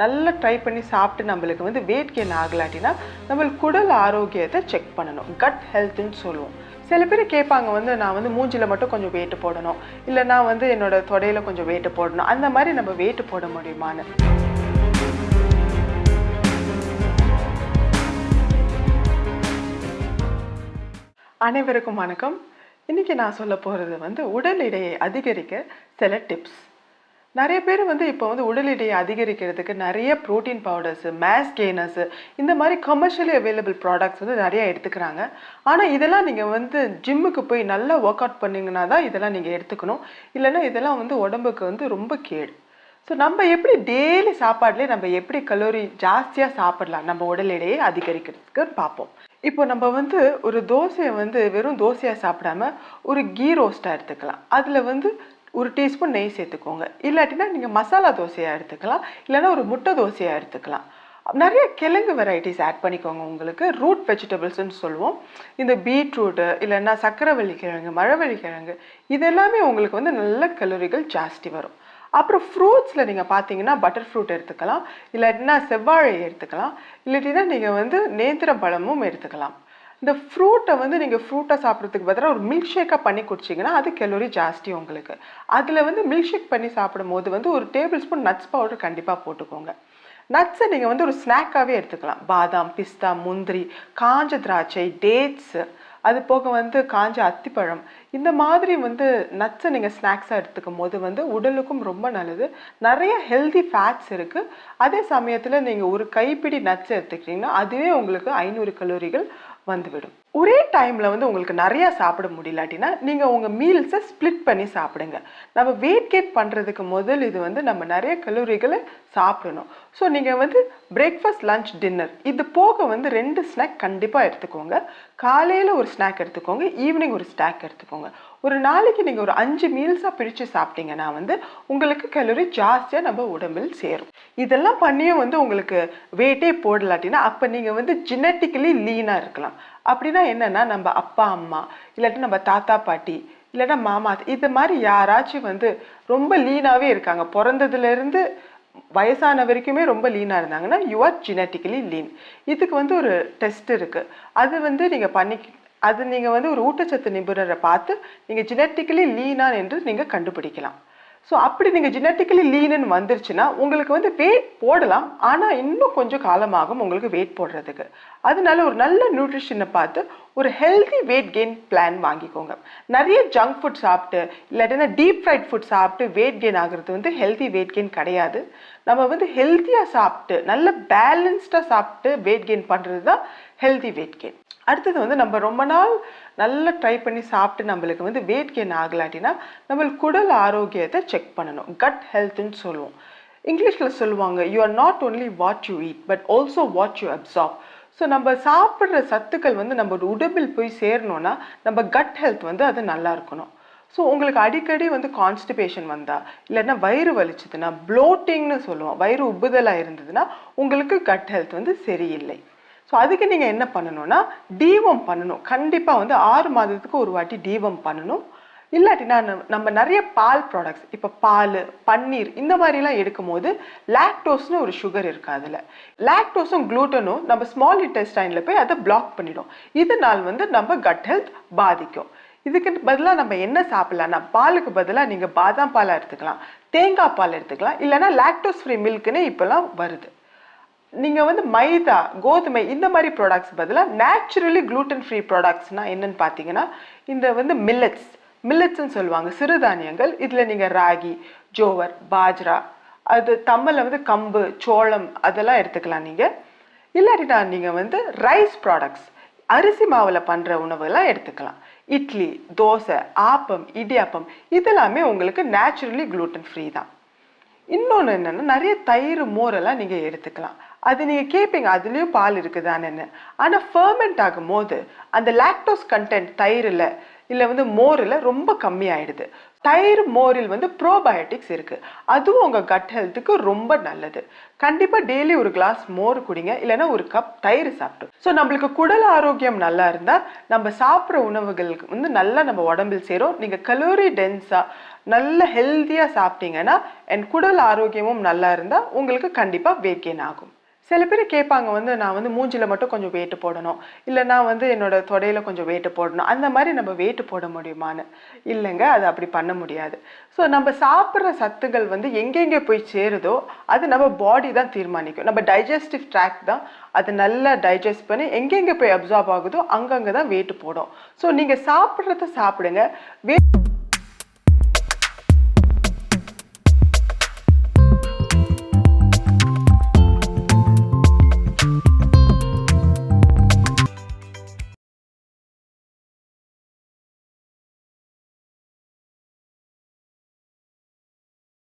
நல்லா ட்ரை பண்ணி சாப்பிட்டு நம்மளுக்கு வந்து வெயிட் கெயின் ஆகலாட்டினா நம்மளுக்கு குடல் ஆரோக்கியத்தை செக் பண்ணணும். கட் ஹெல்த்துன்னு சொல்லுவோம். சில பேர் கேட்பாங்க வந்து நான் வந்து மூஞ்சில் மட்டும் கொஞ்சம் வெயிட்டு போடணும், இல்லை நான் வந்து என்னோட தொடையில் கொஞ்சம் வெயிட்டு போடணும், அந்த மாதிரி நம்ம வெயிட்டு போட முடியுமான்னு. அனைவருக்கும் வணக்கம். இன்றைக்கி நான் சொல்ல போகிறது வந்து உடல் எடையை அதிகரிக்க சில டிப்ஸ். நிறைய பேர் வந்து இப்போ வந்து உடல் எடையை அதிகரிக்கிறதுக்கு நிறைய ப்ரோட்டீன் பவுடர்ஸு, மேஸ் கெய்னர்ஸு, இந்த மாதிரி கமர்ஷியலி அவைலபிள் ப்ராடக்ட்ஸ் வந்து நிறையா எடுத்துக்கிறாங்க. ஆனால் இதெல்லாம் நீங்கள் வந்து ஜிம்முக்கு போய் நல்லா ஒர்க் அவுட் பண்ணிங்கன்னா தான் இதெல்லாம் நீங்கள் எடுத்துக்கணும். இல்லைன்னா இதெல்லாம் வந்து உடம்புக்கு வந்து ரொம்ப கேடு. ஸோ நம்ம எப்படி டெய்லி சாப்பாடுலேயே நம்ம எப்படி கலோரி ஜாஸ்தியாக சாப்பிடலாம் நம்ம உடல் எடையை அதிகரிக்கிறதுக்கு பார்ப்போம். இப்போ நம்ம வந்து ஒரு தோசையை வந்து வெறும் தோசையாக சாப்பிடாம ஒரு கீ ரோஸ்ட்டாக எடுத்துக்கலாம். அதில் வந்து ஒரு டீஸ்பூன் நெய் சேர்த்துக்கோங்க. இல்லாட்டினா நீங்கள் மசாலா தோசையாக எடுத்துக்கலாம், இல்லைன்னா ஒரு முட்டை தோசையாக எடுத்துக்கலாம். நிறைய கிழங்கு வெரைட்டிஸ் ஆட் பண்ணிக்கோங்க. உங்களுக்கு ரூட் வெஜிடபிள்ஸ்ன்னு சொல்லுவோம். இந்த பீட்ரூட்டு, இல்லைன்னா சக்கரவள்ளி கிழங்கு, மரவள்ளி கிழங்கு, இதெல்லாமே உங்களுக்கு வந்து நல்ல கலோரிகள் ஜாஸ்தி வரும். அப்புறம் ஃப்ரூட்ஸில் நீங்கள் பார்த்தீங்கன்னா பட்டர் ஃப்ரூட் எடுத்துக்கலாம், இல்லாட்டினா செவ்வாழை எடுத்துக்கலாம், இல்லாட்டினா நீங்கள் வந்து நேந்திரம் பழமும் எடுத்துக்கலாம். இந்த ஃப்ரூட்டை வந்து நீங்கள் ஃப்ரூட்டாக சாப்பிட்றதுக்கு பதிலாக ஒரு மில்க் ஷேக்காக பண்ணி குடிச்சிங்கன்னா அது கலோரி ஜாஸ்தி உங்களுக்கு. அதில் வந்து மில்க் ஷேக் பண்ணி சாப்பிடும் போது வந்து ஒரு டேபிள் ஸ்பூன் நட்ஸ் பவுடர் கண்டிப்பாக போட்டுக்கோங்க. நட்ஸை நீங்கள் வந்து ஒரு ஸ்நாக்காகவே எடுத்துக்கலாம். பாதாம், பிஸ்தா, முந்திரி, காஞ்ச திராட்சை, டேட்ஸு, அது போக வந்து காஞ்ச அத்திப்பழம், இந்த மாதிரி வந்து நட்ஸை நீங்கள் ஸ்நாக்ஸாக எடுத்துக்கும் போது வந்து உடலுக்கும் ரொம்ப நல்லது. நிறைய ஹெல்தி ஃபேட்ஸ் இருக்குது. அதே சமயத்தில் நீங்கள் ஒரு கைப்பிடி நட்ஸ் எடுத்துக்கிட்டிங்கன்னா அதுவே உங்களுக்கு 500 கலோரிகள் வந்துவிடும். ஒரே டைமில் வந்து உங்களுக்கு நிறையா சாப்பிட முடியலாட்டினா நீங்கள் உங்கள் மீல்ஸை ஸ்ப்ளிட் பண்ணி சாப்பிடுங்க. நம்ம வெயிட் கெயின் பண்ணுறதுக்கு முதல் இது வந்து நம்ம நிறைய கலோரிகளை சாப்பிடணும். ஸோ நீங்கள் வந்து பிரேக்ஃபாஸ்ட், லஞ்ச், டின்னர் இது போக வந்து 2 ஸ்நாக் கண்டிப்பாக எடுத்துக்கோங்க. காலையில் ஒரு ஸ்நாக் எடுத்துக்கோங்க, ஈவினிங் ஒரு ஸ்நாக் எடுத்துக்கோங்க. ஒரு நாளைக்கு நீங்கள் ஒரு 5 மீல்ஸாக பிரித்து சாப்பிட்டீங்கன்னா வந்து உங்களுக்கு கலோரி ஜாஸ்தியாக நம்ம உடம்பில் சேரும். இதெல்லாம் பண்ணியும் வந்து உங்களுக்கு வெயிட்டே போடலாட்டினா அப்போ நீங்கள் வந்து ஜெனட்டிக்கலி லீனாக இருக்கலாம். அப்படின்னா என்னென்னா நம்ம அப்பா அம்மா, இல்லாட்டி நம்ம தாத்தா பாட்டி, இல்லைன்னா மாமா, இது மாதிரி யாராச்சும் வந்து ரொம்ப லீனாகவே இருக்காங்க, பிறந்ததுலேருந்து வயசான வரைக்குமே ரொம்ப லீனாக இருந்தாங்கன்னா யூ ஆர் ஜெனட்டிக்கலி லீன். இதுக்கு வந்து ஒரு டெஸ்ட் இருக்குது. அது வந்து நீங்கள் வந்து ஒரு ஊட்டச்சத்து நிபுணரை பார்த்து நீங்கள் ஜெனட்டிக்கலி லீனா என்று நீங்கள் கண்டுபிடிக்கலாம். ஸோ அப்படி நீங்கள் ஜெனட்டிக்கலி லீனுன்னு வந்துருச்சுன்னா உங்களுக்கு வந்து வெயிட் போடலாம், ஆனால் இன்னும் கொஞ்சம் காலமாகும் உங்களுக்கு வெயிட் போடுறதுக்கு. அதனால ஒரு நல்ல நியூட்ரிஷனை பார்த்து ஒரு ஹெல்தி வெயிட் கெயின் பிளான் வாங்கிக்கோங்க. நிறைய ஜங்க் ஃபுட் சாப்பிட்டு இல்லாட்டினா டீப் ஃப்ரைட் ஃபுட் சாப்பிட்டு வெயிட் கெயின் ஆகிறது வந்து ஹெல்தி வெயிட் கெயின் கிடையாது. நம்ம வந்து ஹெல்த்தியாக சாப்பிட்டு நல்ல பேலன்ஸ்டாக சாப்பிட்டு வெயிட் கெயின் பண்ணுறது தான் ஹெல்தி வெயிட் கெயின். அடுத்தது வந்து நம்ம ரொம்ப நாள் நல்லா ட்ரை பண்ணி சாப்பிட்டு நம்மளுக்கு வந்து வெயிட் கெயின் ஆகலாட்டினா நம்மளுக்கு குடல் ஆரோக்கியத்தை செக் பண்ணணும். கட் ஹெல்த்துன்னு சொல்லுவோம். இங்கிலீஷில் சொல்லுவாங்க you are not only what you eat but also what you absorb. So நம்ம சாப்பிட்ற சத்துக்கள் வந்து நம்ம உடம்பில் போய் சேரணும்னா நம்ம கட் ஹெல்த் வந்து அது நல்லா இருக்கணும். ஸோ உங்களுக்கு அடிக்கடி வந்து கான்ஸ்டிபேஷன் வந்தால், இல்லைன்னா வயிறு வலிச்சதுன்னா, ப்ளோட்டிங்னு சொல்லுவோம், வயிறு உப்புதலாக இருந்ததுன்னா உங்களுக்கு கட் ஹெல்த் வந்து சரியில்லை. ஸோ அதுக்கு நீங்கள் என்ன பண்ணணும்னா டீவம் பண்ணணும். கண்டிப்பாக வந்து 6 மாதத்துக்கு ஒரு வாட்டி டீவம் பண்ணணும். இல்லாட்டினா நம்ம நிறைய பால் ப்ராடக்ட்ஸ், இப்போ பால், பன்னீர் இந்த மாதிரிலாம் எடுக்கும் போது லாக்டோஸ்னு ஒரு சுகர் இருக்குது. அதில் லாக்டோஸும் குளூட்டனும் நம்ம ஸ்மால் இன்டெஸ்டைனில் போய் அதை பிளாக் பண்ணிடும். இதனால் வந்து நம்ம கட் ஹெல்த் பாதிக்கும். இதுக்கு பதிலாக நம்ம என்ன சாப்பிட்லாம்னா பாலுக்கு பதிலாக நீங்கள் பாதாம் பாலாக எடுத்துக்கலாம், தேங்காய் பால் எடுத்துக்கலாம், இல்லைன்னா லாக்டோஸ் ஃப்ரீ மில்க்குன்னு இப்போலாம் வருது. நீங்கள் வந்து மைதா, கோதுமை இந்த மாதிரி ப்ராடக்ட்ஸ் பதிலாக நேச்சுரலி குளூட்டன் ஃப்ரீ ப்ராடக்ட்ஸ்னால் என்னென்னு பார்த்தீங்கன்னா இந்த வந்து மில்லட்ஸ்ன்னு சொல்லுவாங்க, சிறுதானியங்கள். இதில் நீங்கள் ராகி, ஜோவர், பாஜ்ரா, அது தமிழில் வந்து கம்பு, சோளம், அதெல்லாம் எடுத்துக்கலாம். நீங்கள் இல்லாட்டினா நீங்கள் வந்து ரைஸ் ப்ராடக்ட்ஸ், அரிசி மாவில் பண்ணுற உணவுலாம் எடுத்துக்கலாம். இட்லி, தோசை, ஆப்பம், இடியாப்பம் இதெல்லாமே உங்களுக்கு நேச்சுரலி குளூட்டன் ஃப்ரீ தான். இன்னொன்று என்னென்னா நிறைய தயிர், மோரெல்லாம் நீங்கள் எடுத்துக்கலாம். அது நீங்கள் கேட்பீங்க அதுலேயும் பால் இருக்குதான்னு. ஆனால் ஃபர்மெண்ட் ஆகும் போது அந்த லாக்டோஸ் கண்டென்ட் தயிரில் இல்லை வந்து மோரில் ரொம்ப கம்மியாயிடுது. தயிர் மோரில் வந்து ப்ரோபயோட்டிக்ஸ் இருக்குது, அதுவும் உங்கள் கட் ஹெல்த்துக்கு ரொம்ப நல்லது. கண்டிப்பாக டெய்லி ஒரு கிளாஸ் மோர் குடிங்க, இல்லைன்னா ஒரு கப் தயிர் சாப்பிட்டு. ஸோ நம்மளுக்கு குடல் ஆரோக்கியம் நல்லா இருந்தால் நம்ம சாப்பிட்ற உணவுகளுக்கு வந்து நல்லா நம்ம உடம்பில் சேரும். நீங்கள் கலோரி டென்ஸாக நல்ல ஹெல்த்தியாக சாப்பிட்டீங்கன்னா என் குடல் ஆரோக்கியமும் நல்லா இருந்தால் உங்களுக்கு கண்டிப்பாக வெயிட் கெயின் ஆகும். சில பேர் கேட்பாங்க வந்து நான் வந்து மூஞ்சில் மட்டும் கொஞ்சம் வெயிட்டு போடணும், இல்லை நான் வந்து என்னோட தொடையில் கொஞ்சம் வெயிட்டு போடணும், அந்த மாதிரி நம்ம வெயிட்டு போட முடியுமான்னு. இல்லைங்க, அது அப்படி பண்ண முடியாது. ஸோ நம்ம சாப்பிட்ற சத்துக்கள் வந்து எங்கெங்கே போய் சேருதோ அது நம்ம பாடி தான் தீர்மானிக்கும். நம்ம டைஜஸ்டிவ் ட்ராக் தான் அது நல்லா டைஜஸ்ட் பண்ணி எங்கெங்கே போய் அப்சார்ப் ஆகுதோ அங்கங்கே தான் வெயிட்டு போடும். ஸோ நீங்கள் சாப்பிட்றத சாப்பிடுங்க.